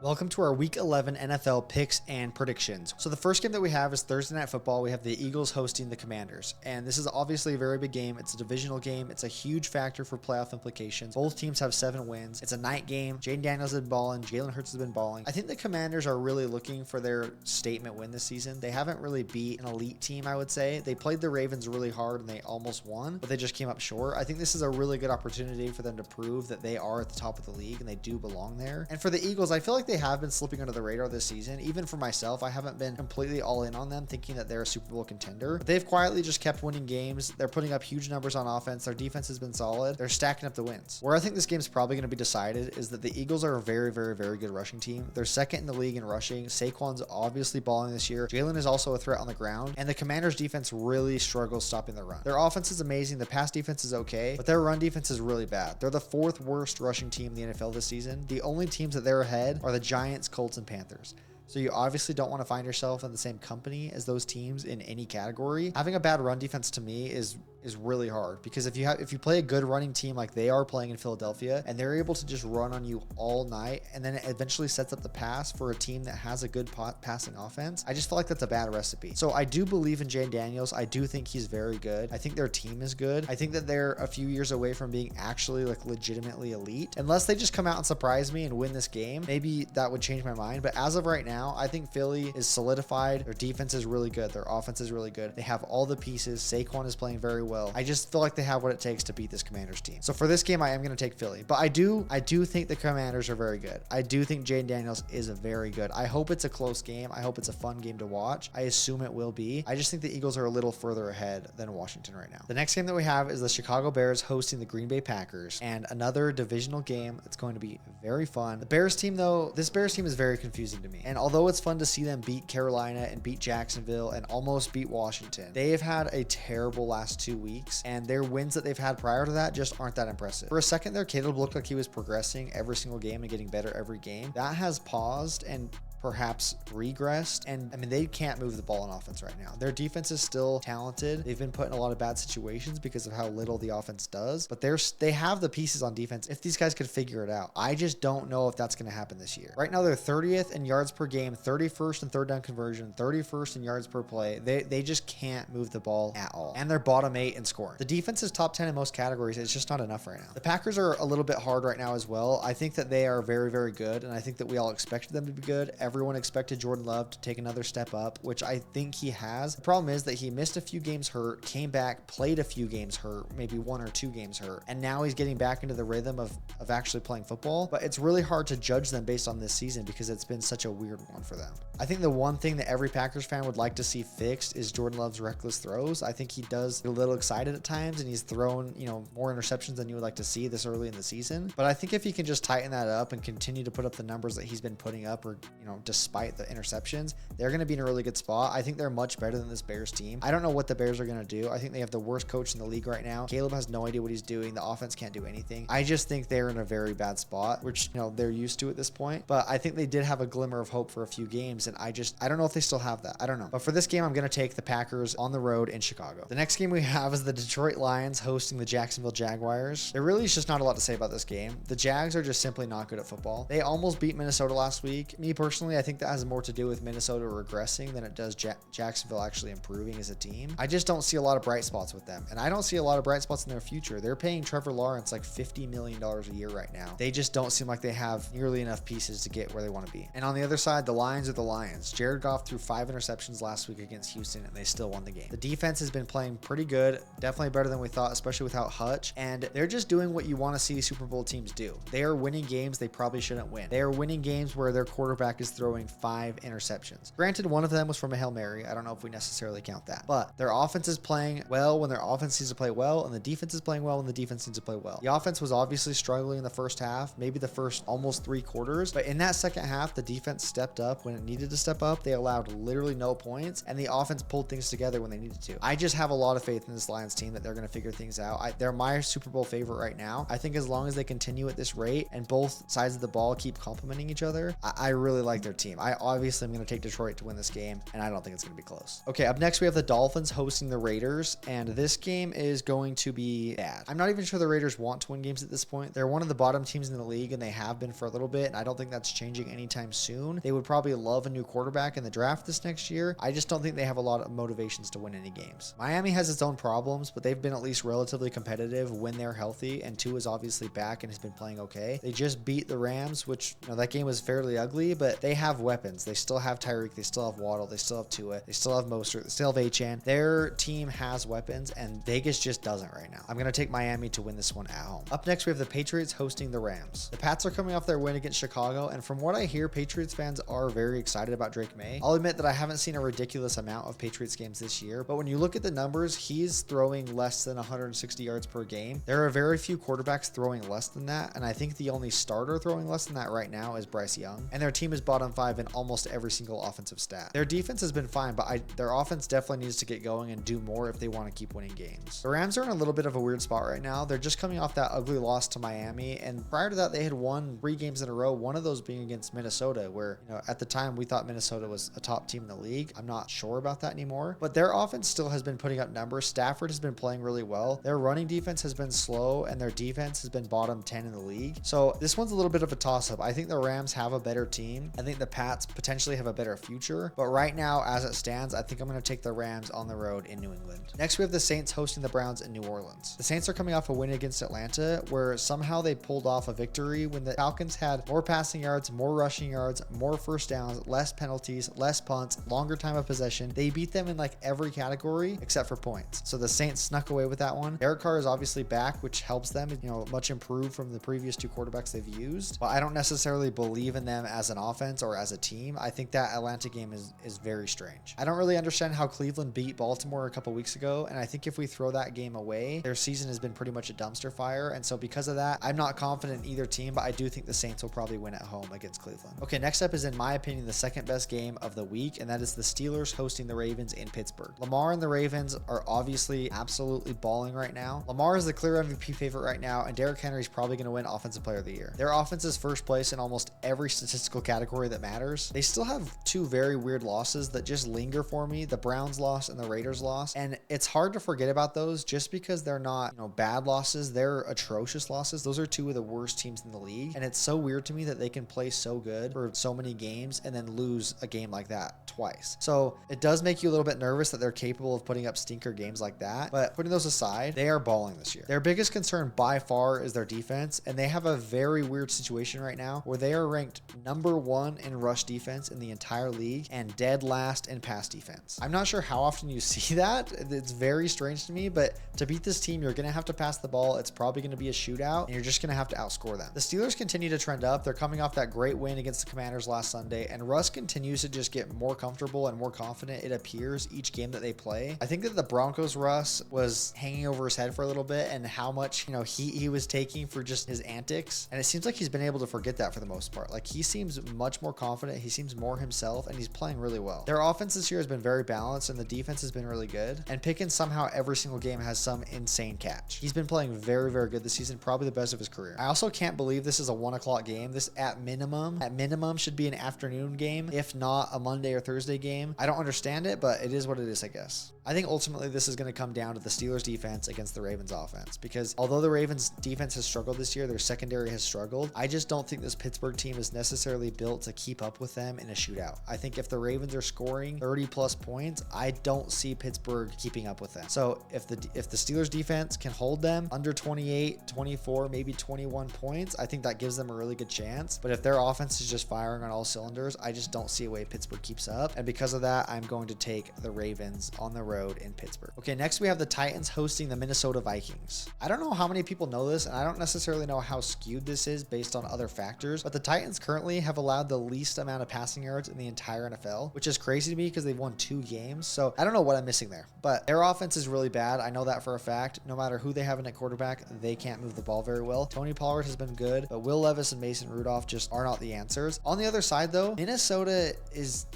Welcome to our Week 11 NFL picks and predictions. So the first game that we have is Thursday Night Football. We have the Eagles hosting the Commanders. And this is obviously a very big game. It's a divisional game. It's a huge factor for playoff implications. Both teams have 7 wins. It's a night game. Jaden Daniels has been balling. Jalen Hurts has been balling. I think the Commanders are really looking for their statement win this season. They haven't really beat an elite team, I would say. They played the Ravens really hard and they almost won, but they just came up short. I think this is a really good opportunity for them to prove that they are at the top of the league and they do belong there. And for the Eagles, I feel like they have been slipping under the radar this season. Even for myself, I haven't been completely all in on them thinking that they're a Super Bowl contender. But they've quietly just kept winning games. They're putting up huge numbers on offense. Their defense has been solid. They're stacking up the wins. Where I think this game's probably going to be decided is that the Eagles are a very, very, very good rushing team. They're second in the league in rushing. Saquon's obviously balling this year. Jalen is also a threat on the ground. And the Commanders defense really struggles stopping the run. Their offense is amazing. The pass defense is okay, but their run defense is really bad. They're the 4th worst rushing team in the NFL this season. The only teams that they're ahead are the Giants, Colts, and Panthers. So you obviously don't want to find yourself in the same company as those teams in any category. Having a bad run defense to me is really hard, because if you play a good running team like they are playing in Philadelphia and they're able to just run on you all night and then it eventually sets up the pass for a team that has a good passing offense, I just feel like that's a bad recipe. So I do believe in Jaden Daniels. I do think he's very good. I think their team is good. I think that they're a few years away from being actually like legitimately elite. Unless they just come out and surprise me and win this game, maybe that would change my mind. But as of right now, I think Philly is solidified. Their defense is really good. Their offense is really good. They have all the pieces. Saquon is playing very well. I just feel like they have what it takes to beat this Commanders team. So for this game, I am going to take Philly. But I do think the Commanders are very good. I do think Jaden Daniels is very good. I hope it's a close game. I hope it's a fun game to watch. I assume it will be. I just think the Eagles are a little further ahead than Washington right now. The next game that we have is the Chicago Bears hosting the Green Bay Packers, and another divisional game that's going to be very fun. The Bears team, though, this Bears team is very confusing to me. And although it's fun to see them beat Carolina and beat Jacksonville and almost beat Washington, they have had a terrible last 2 weeks, and their wins that they've had prior to that just aren't that impressive. For a second there, Caleb looked like he was progressing every single game and getting better every game. That has paused and perhaps regressed, and I mean, they can't move the ball on offense right now. Their defense is still talented. They've been put in a lot of bad situations because of how little the offense does, but they have the pieces on defense if these guys could figure it out. I just don't know if that's going to happen this year. Right now, they're 30th in yards per game, 31st in third down conversion, 31st in yards per play. They just can't move the ball at all, and they're bottom 8 in scoring. The defense is top 10 in most categories. It's just not enough right now. The Packers are a little bit hard right now as well. I think that they are very, very good, and I think that we all expected them to be good. Everyone expected Jordan Love to take another step up, which I think he has. The problem is that he missed a few games hurt, came back, played a few games hurt, maybe 1 or 2 games hurt, and now he's getting back into the rhythm of actually playing football. But it's really hard to judge them based on this season because it's been such a weird one for them. I think the one thing that every Packers fan would like to see fixed is Jordan Love's reckless throws. I think he does get a little excited at times, and he's thrown, more interceptions than you would like to see this early in the season. But I think if he can just tighten that up and continue to put up the numbers that he's been putting up, or despite the interceptions, they're going to be in a really good spot. I think they're much better than this Bears team. I don't know what the Bears are going to do. I think they have the worst coach in the league right now. Caleb has no idea what he's doing. The offense can't do anything. I just think they're in a very bad spot, which, they're used to at this point. But I think they did have a glimmer of hope for a few games, and I don't know if they still have that. I don't know. But for this game, I'm going to take the Packers on the road in Chicago. The next game we have is the Detroit Lions hosting the Jacksonville Jaguars. There really is just not a lot to say about this game. The Jags are just simply not good at football. They almost beat Minnesota last week. Me personally, I think that has more to do with Minnesota regressing than it does Jacksonville actually improving as a team. I just don't see a lot of bright spots with them, and I don't see a lot of bright spots in their future. They're paying Trevor Lawrence like $50 million a year right now. They just don't seem like they have nearly enough pieces to get where they want to be. And on the other side, the Lions are the Lions. Jared Goff threw 5 interceptions last week against Houston, and they still won the game. The defense has been playing pretty good, definitely better than we thought, especially without Hutch, and they're just doing what you want to see Super Bowl teams do. They are winning games they probably shouldn't win. They are winning games where their quarterback is throwing 5 interceptions. Granted, one of them was from a Hail Mary. I don't know if we necessarily count that, but their offense is playing well when their offense needs to play well, and the defense is playing well when the defense needs to play well. The offense was obviously struggling in the first half, maybe the first almost 3 quarters, but in that second half, the defense stepped up when it needed to step up. They allowed literally no points, and the offense pulled things together when they needed to. I just have a lot of faith in this Lions team that they're going to figure things out. They're my Super Bowl favorite right now. I think as long as they continue at this rate and both sides of the ball keep complimenting each other, I really like their their team. I obviously am going to take Detroit to win this game, and I don't think it's going to be close. Okay, up next we have the Dolphins hosting the Raiders, and this game is going to be bad. I'm not even sure the Raiders want to win games at this point. They're one of the bottom teams in the league, and they have been for a little bit, and I don't think that's changing anytime soon. They would probably love a new quarterback in the draft this next year. I just don't think they have a lot of motivations to win any games. Miami has its own problems, but they've been at least relatively competitive when they're healthy, and Tua is obviously back and has been playing okay. They just beat the Rams, which, that game was fairly ugly, but they have weapons. They still have Tyreek, they still have Waddle, they still have Tua, they still have Mostert, they still have Achane. Their team has weapons, and Vegas just doesn't right now. I'm going to take Miami to win this one at home. Up next, we have the Patriots hosting the Rams. The Pats are coming off their win against Chicago, and from what I hear, Patriots fans are very excited about Drake May. I'll admit that I haven't seen a ridiculous amount of Patriots games this year, but when you look at the numbers, he's throwing less than 160 yards per game. There are very few quarterbacks throwing less than that, and I think the only starter throwing less than that right now is Bryce Young, and their team is bottom 5 in almost every single offensive stat. Their defense has been fine, but their offense definitely needs to get going and do more if they want to keep winning games. The Rams are in a little bit of a weird spot right now. They're just coming off that ugly loss to Miami, and prior to that, they had won 3 games in a row, one of those being against Minnesota, where, at the time we thought Minnesota was a top team in the league. I'm not sure about that anymore, but their offense still has been putting up numbers. Stafford has been playing really well. Their running defense has been slow, and their defense has been bottom 10 in the league. So this one's a little bit of a toss-up. I think the Rams have a better team. I think the Pats potentially have a better future, but right now, as it stands, I think I'm going to take the Rams on the road in New England. Next, we have the Saints hosting the Browns in New Orleans. The Saints are coming off a win against Atlanta, where somehow they pulled off a victory when the Falcons had more passing yards, more rushing yards, more first downs, less penalties, less punts, longer time of possession. They beat them in like every category except for points. So the Saints snuck away with that one. Derek Carr is obviously back, which helps them, much improved from the previous 2 quarterbacks they've used. But I don't necessarily believe in them as an offense or as a team. I think that Atlanta game is very strange. I don't really understand how Cleveland beat Baltimore a couple weeks ago, and I think if we throw that game away, their season has been pretty much a dumpster fire, and so because of that, I'm not confident in either team, but I do think the Saints will probably win at home against Cleveland. Okay, next up is, in my opinion, the second best game of the week, and that is the Steelers hosting the Ravens in Pittsburgh. Lamar and the Ravens are obviously absolutely balling right now. Lamar is the clear MVP favorite right now, and Derrick Henry is probably going to win Offensive Player of the Year. Their offense is first place in almost every statistical category that matters. They still have 2 very weird losses that just linger for me, the Browns loss and the Raiders loss, and it's hard to forget about those just because they're not, bad losses. They're atrocious losses. Those are 2 of the worst teams in the league, and it's so weird to me that they can play so good for so many games and then lose a game like that twice. So it does make you a little bit nervous that they're capable of putting up stinker games like that, but putting those aside, they are balling this year. Their biggest concern by far is their defense, and they have a very weird situation right now where they are ranked number 1 in rush defense in the entire league and dead last in pass defense. I'm not sure how often you see that. It's very strange to me, but to beat this team, you're going to have to pass the ball. It's probably going to be a shootout, and you're just going to have to outscore them. The Steelers continue to trend up. They're coming off that great win against the Commanders last Sunday, and Russ continues to just get more comfortable and more confident, it appears, each game that they play. I think that the Broncos Russ was hanging over his head for a little bit, and how much, heat he was taking for just his antics, and it seems like he's been able to forget that for the most part. Like, he seems much more confident, he seems more himself, and he's playing really well. Their offense this year has been very balanced, and the defense has been really good, and Pickens somehow every single game has some insane catch. He's been playing very, very good this season, probably the best of his career. I also can't believe this is a 1 o'clock game. This at minimum should be an afternoon game, if not a Monday or Thursday game. I don't understand it, but it is what it is, I guess. I think ultimately this is going to come down to the Steelers defense against the Ravens offense, because although the Ravens defense has struggled this year, their secondary has struggled. I just don't think this Pittsburgh team is necessarily built to keep up with them in a shootout. I think if the Ravens are scoring 30 plus points, I don't see Pittsburgh keeping up with them. So if the Steelers defense can hold them under 28, 24, maybe 21 points, I think that gives them a really good chance. But if their offense is just firing on all cylinders, I just don't see a way Pittsburgh keeps up. And because of that, I'm going to take the Ravens on the road in Pittsburgh. Okay, next we have the Titans hosting the Minnesota Vikings. I don't know how many people know this, and I don't necessarily know how skewed this is based on other factors, but the Titans currently have allowed the least amount of passing yards in the entire NFL, which is crazy to me because they've won 2 games. So I don't know what I'm missing there, but their offense is really bad. I know that for a fact. No matter who they have in at quarterback, they can't move the ball very well. Tony Pollard has been good, but Will Levis and Mason Rudolph just are not the answers. On the other side though, Minnesota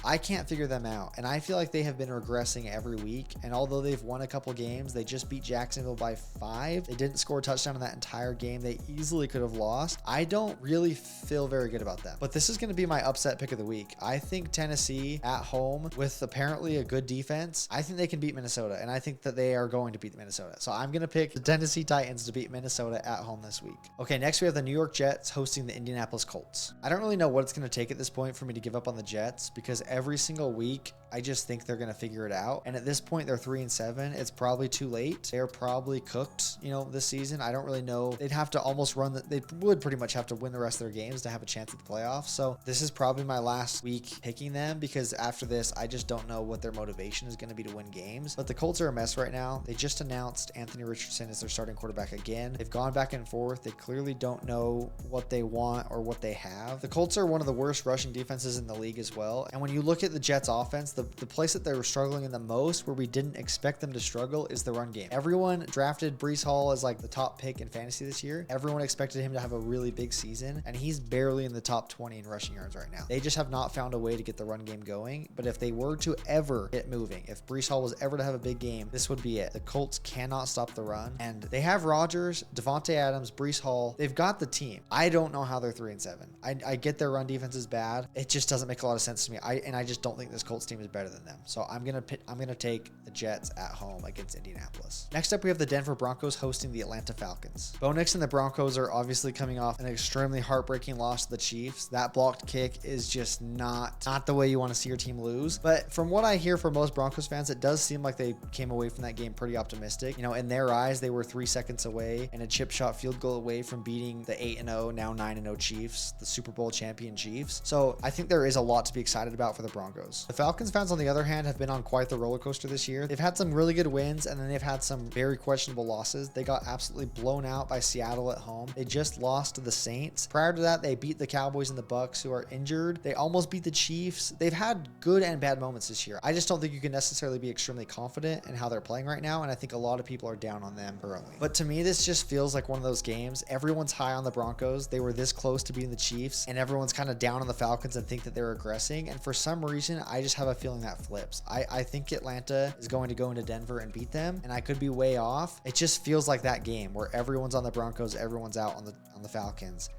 I can't figure them out, and I feel like they have been regressing every week, and although they've won a couple games, they just beat Jacksonville by 5. They didn't score a touchdown in that entire game. They easily could have lost. I don't really feel very good about them, but this is going to be my upset pick of the week. I think Tennessee at home with apparently a good defense, I think they can beat Minnesota, and I think that they are going to beat Minnesota. So I'm going to pick the Tennessee Titans to beat Minnesota at home this week. Okay, next we have the New York Jets hosting the Indianapolis Colts. I don't really know what it's going to take at this point for me to give up on the Jets, because every single week I just think they're going to figure it out. And at this point, they're 3-7. It's probably too late. They're probably cooked, this season. I don't really know. They'd have to almost they would pretty much have to win the rest of their games to have a chance at the playoffs. So this is probably my last week picking them, because after this, I just don't know what their motivation is going to be to win games. But the Colts are a mess right now. They just announced Anthony Richardson as their starting quarterback again. They've gone back and forth. They clearly don't know what they want or what they have. The Colts are one of the worst rushing defenses in the league as well. And when you look at the Jets offense, the place that they were struggling in the most, where we didn't expect them to struggle, is the run game. Everyone drafted Breece Hall as like the top pick in fantasy this year. Everyone expected him to have a really big season, and he's barely in the top 20 in rushing yards right now. They just have not found a way to get the run game going. But if they were to ever get moving, if Breece Hall was ever to have a big game, this would be it. The Colts cannot stop the run, and they have Rodgers, Devontae Adams, Breece Hall. They've got the team. I don't know how they're 3-7. I get their run defense is bad. It just doesn't make a lot of sense to me. I just don't think this Colts team is better than them. So I'm gonna take the Jets at home against Indianapolis. Next up, we have the Denver Broncos hosting the Atlanta Falcons. Bo Nix and the Broncos are obviously coming off an extremely heartbreaking loss to the Chiefs. That blocked kick is just not the way you want to see your team lose. But from what I hear from most Broncos fans, it does seem like they came away from that game pretty optimistic. In their eyes, they were 3 seconds away and a chip shot field goal away from beating the 8-0, now 9-0 Chiefs, the Super Bowl champion Chiefs. So I think there is a lot to be excited about for the Broncos. The Falcons fans, on the other hand, have been on quite the roller coaster this year. They've had some really good wins, and then they've had some very questionable losses. They got absolutely blown out by Seattle at home. They just lost to the Saints. Prior to that, they beat the Cowboys and the Bucks, who are injured. They almost beat the Chiefs. They've had good and bad moments this year. I just don't think you can necessarily be extremely confident in how they're playing right now, and I think a lot of people are down on them early. But to me, this just feels like one of those games. Everyone's high on the Broncos. They were this close to beating the Chiefs, and everyone's kind of down on the Falcons and think that they're aggressing. And for some reason, I just have a feeling that flips. I think Atlanta is going to go into Denver and beat them, and I could be way off. It just feels like that game where everyone's on the Broncos, everyone's out on the Falcons.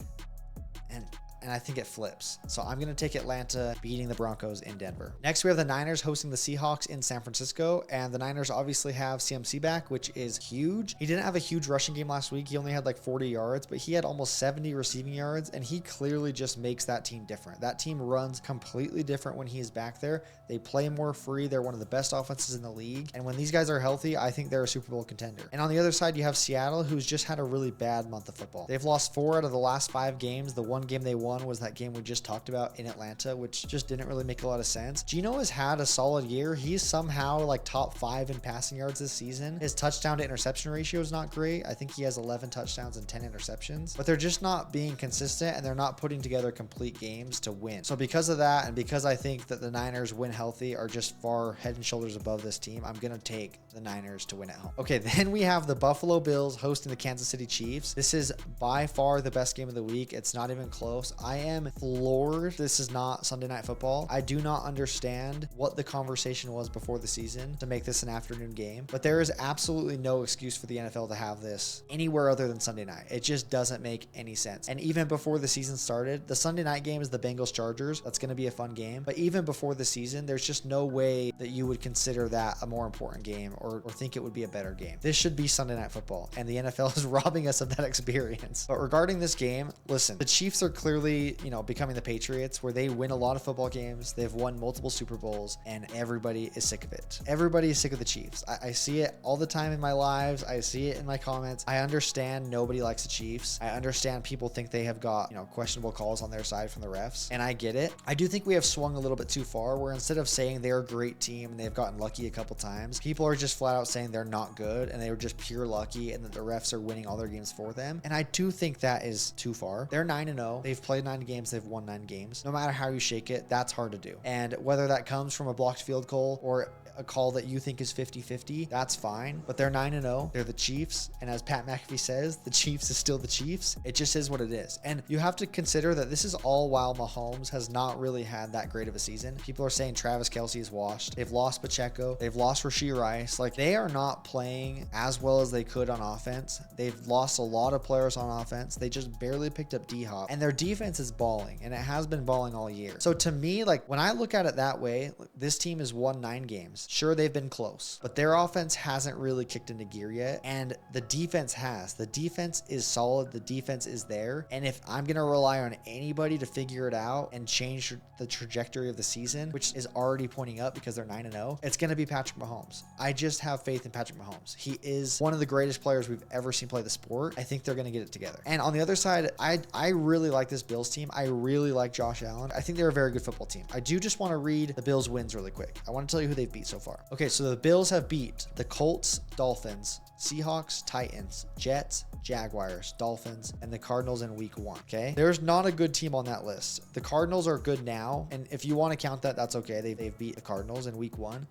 And I think it flips. So I'm going to take Atlanta beating the Broncos in Denver. Next, we have the Niners hosting the Seahawks in San Francisco. And the Niners obviously have CMC back, which is huge. He didn't have a huge rushing game last week. He only had like 40 yards, but he had almost 70 receiving yards. And he clearly just makes that team different. That team runs completely different when he is back there. They play more free. They're one of the best offenses in the league. And when these guys are healthy, I think they're a Super Bowl contender. And on the other side, you have Seattle, who's just had a really bad month of football. They've lost 4 out of the last 5 games. The one game they won was that game we just talked about in Atlanta, which just didn't really make a lot of sense. Geno has had a solid year. He's somehow like top 5 in passing yards this season. His touchdown to interception ratio is not great. I think he has 11 touchdowns and 10 interceptions, but they're just not being consistent, and they're not putting together complete games to win. So because of that, and because I think that the Niners, when healthy, are just far head and shoulders above this team, I'm going to take the Niners to win at home. Okay, then we have the Buffalo Bills hosting the Kansas City Chiefs. This is by far the best game of the week. It's not even close. I am floored. This is not Sunday Night Football. I do not understand what the conversation was before the season to make this an afternoon game, but there is absolutely no excuse for the NFL to have this anywhere other than Sunday night. It just doesn't make any sense. And even before the season started, the Sunday night game is the Bengals Chargers. That's going to be a fun game. But even before the season, there's just no way that you would consider that a more important game or think it would be a better game. This should be Sunday Night Football, and the NFL is robbing us of that experience. But regarding this game, listen, the Chiefs are clearly, becoming the Patriots, where they win a lot of football games. They've won multiple Super Bowls, and everybody is sick of it. Everybody is sick of the Chiefs. I see it all the time in my lives. I see it in my comments. I understand nobody likes the Chiefs. I understand people think they have got, questionable calls on their side from the refs, and I get it. I do think we have swung a little bit too far, where instead of saying they're a great team and they've gotten lucky a couple times, people are just flat out saying they're not good and they were just pure lucky and that the refs are winning all their games for them. And I do think that is too far. They're 9-0. They've played 9 games. They've won 9 games. No matter how you shake it, that's hard to do. And whether that comes from a blocked field goal or a call that you think is 50-50, that's fine. But they're 9-0. They're the Chiefs. And as Pat McAfee says, the Chiefs is still the Chiefs. It just is what it is. And you have to consider that this is all while Mahomes has not really had that great of a season. People are saying Travis Kelce is washed. They've lost Pacheco. They've lost Rashee Rice. Like, they are not playing as well as they could on offense. They've lost a lot of players on offense. They just barely picked up D-Hop. And their defense is balling. And it has been balling all year. So to me, like, when I look at it that way, this team has won 9 games. Sure, they've been close. But their offense hasn't really kicked into gear yet. And the defense has. The defense is solid. The defense is there. And if I'm going to rely on anybody to figure it out and change the trajectory of the season, which is already pointing up because they're 9-0, it's going to be Patrick Mahomes. I just have faith in Patrick Mahomes. He is one of the greatest players we've ever seen play the sport. I think they're going to get it together. And on the other side, I really like this Bills team. I really like Josh Allen. I think they're a very good football team. I do just want to read the Bills wins really quick. I want to tell you who they've beat so far. Okay, so the Bills have beat the Colts, Dolphins, Seahawks, Titans, Jets, Jaguars, Dolphins, and the Cardinals in week 1. Okay, there's not a good team on that list. The Cardinals are good now, and if you want to count that, that's okay. They've beat the Cardinals in week 1.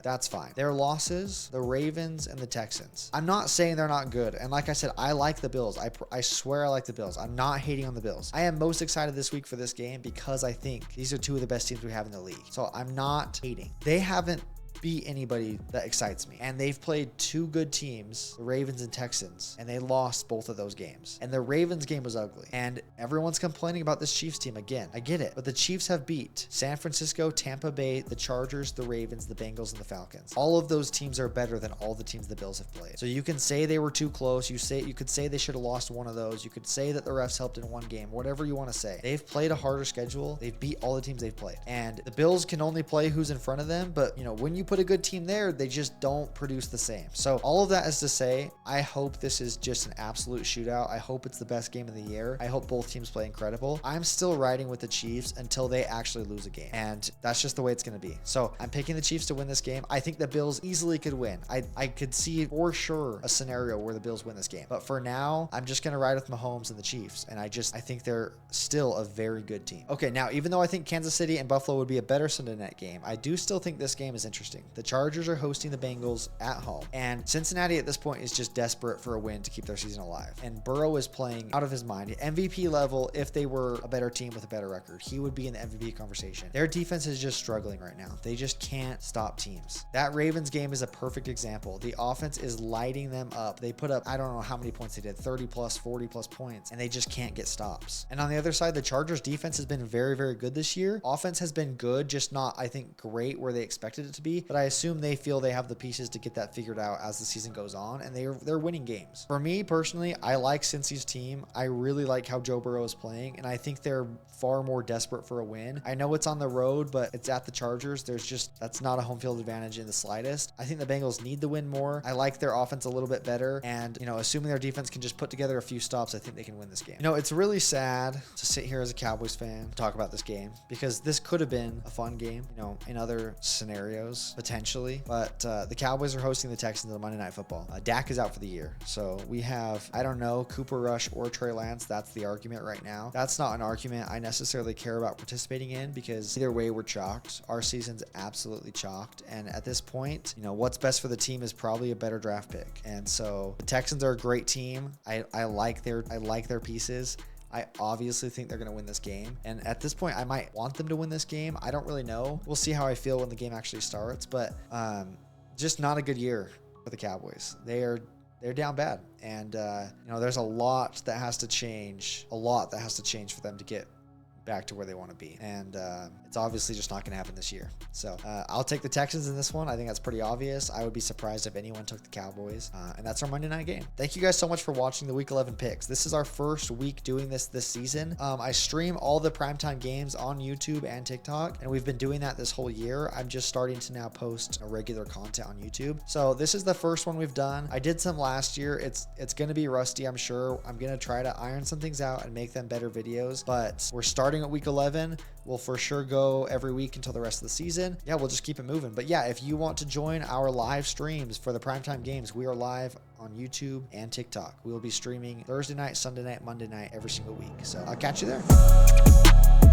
That's fine. Their losses, the Ravens and the Texans. I'm not saying they're not good, and like I said, I like the Bills. I swear I like the Bills. I'm not hating on the Bills. I am most excited this week for this game because I think these are 2 of the best teams we have in the league. So I'm not hating. They haven't beat anybody that excites me. And they've played 2 good teams, the Ravens and Texans, and they lost both of those games. And the Ravens game was ugly. And everyone's complaining about this Chiefs team again. I get it. But the Chiefs have beat San Francisco, Tampa Bay, the Chargers, the Ravens, the Bengals, and the Falcons. All of those teams are better than all the teams the Bills have played. So you can say they were too close. You could say they should have lost one of those. You could say that the refs helped in one game. Whatever you want to say. They've played a harder schedule. They've beat all the teams they've played. And the Bills can only play who's in front of them. But, you know, when you put a good team there, they just don't produce the same. So all of that is to say, I hope this is just an absolute shootout. I hope it's the best game of the year. I hope both teams play incredible. I'm still riding with the Chiefs until they actually lose a game. And that's just the way it's going to be. So I'm picking the Chiefs to win this game. I think the Bills easily could win. I could see for sure a scenario where the Bills win this game. But for now, I'm just going to ride with Mahomes and the Chiefs. And I think they're still a very good team. Okay, now, even though I think Kansas City and Buffalo would be a better Sunday night game, I do still think this game is interesting. The Chargers are hosting the Bengals at home. And Cincinnati at this point is just desperate for a win to keep their season alive. And Burrow is playing out of his mind. MVP level, if they were a better team with a better record, he would be in the MVP conversation. Their defense is just struggling right now. They just can't stop teams. That Ravens game is a perfect example. The offense is lighting them up. They put up, I don't know how many points they did, 30 plus, 40 plus points, and they just can't get stops. And on the other side, the Chargers defense has been very, very good this year. Offense has been good, just not, I think, great where they expected it to be. But I assume they feel they have the pieces to get that figured out as the season goes on, and they're winning games. For me personally, I like Cincy's team. I really like how Joe Burrow is playing, and I think they're far more desperate for a win. I know it's on the road, but it's at the Chargers. That's not a home field advantage in the slightest. I think the Bengals need to win more. I like their offense a little bit better, and assuming their defense can just put together a few stops, I think they can win this game. It's really sad to sit here as a Cowboys fan and talk about this game, because this could have been a fun game, in other scenarios potentially, but the Cowboys are hosting the Texans on Monday Night Football. Dak is out for the year. So we have, I don't know, Cooper Rush or Trey Lance. That's the argument right now. That's not an argument I necessarily care about participating in, because either way, we're chalked. Our season's absolutely chalked. And at this point, what's best for the team is probably a better draft pick. And so the Texans are a great team. I like their pieces. I obviously think they're going to win this game. And at this point, I might want them to win this game. I don't really know. We'll see how I feel when the game actually starts. But just not a good year for the Cowboys. They're down bad. And, there's a lot that has to change. A lot that has to change for them to get back to where they want to be. And it's obviously just not going to happen this year. So I'll take the Texans in this one. I think that's pretty obvious. I would be surprised if anyone took the Cowboys. And that's our Monday night game. Thank you guys so much for watching the Week 11 picks. This is our first week doing this season. I stream all the primetime games on YouTube and TikTok, and we've been doing that this whole year. I'm just starting to now post regular content on YouTube. So this is the first one we've done. I did some last year. It's going to be rusty, I'm sure. I'm going to try to iron some things out and make them better videos, but we're starting at Week 11. We'll for sure go every week until the rest of the season. Yeah, we'll just keep it moving. But yeah, if you want to join our live streams for the primetime games, we are live on YouTube and TikTok. We will be streaming Thursday night, Sunday night, Monday night, every single week. So I'll catch you there.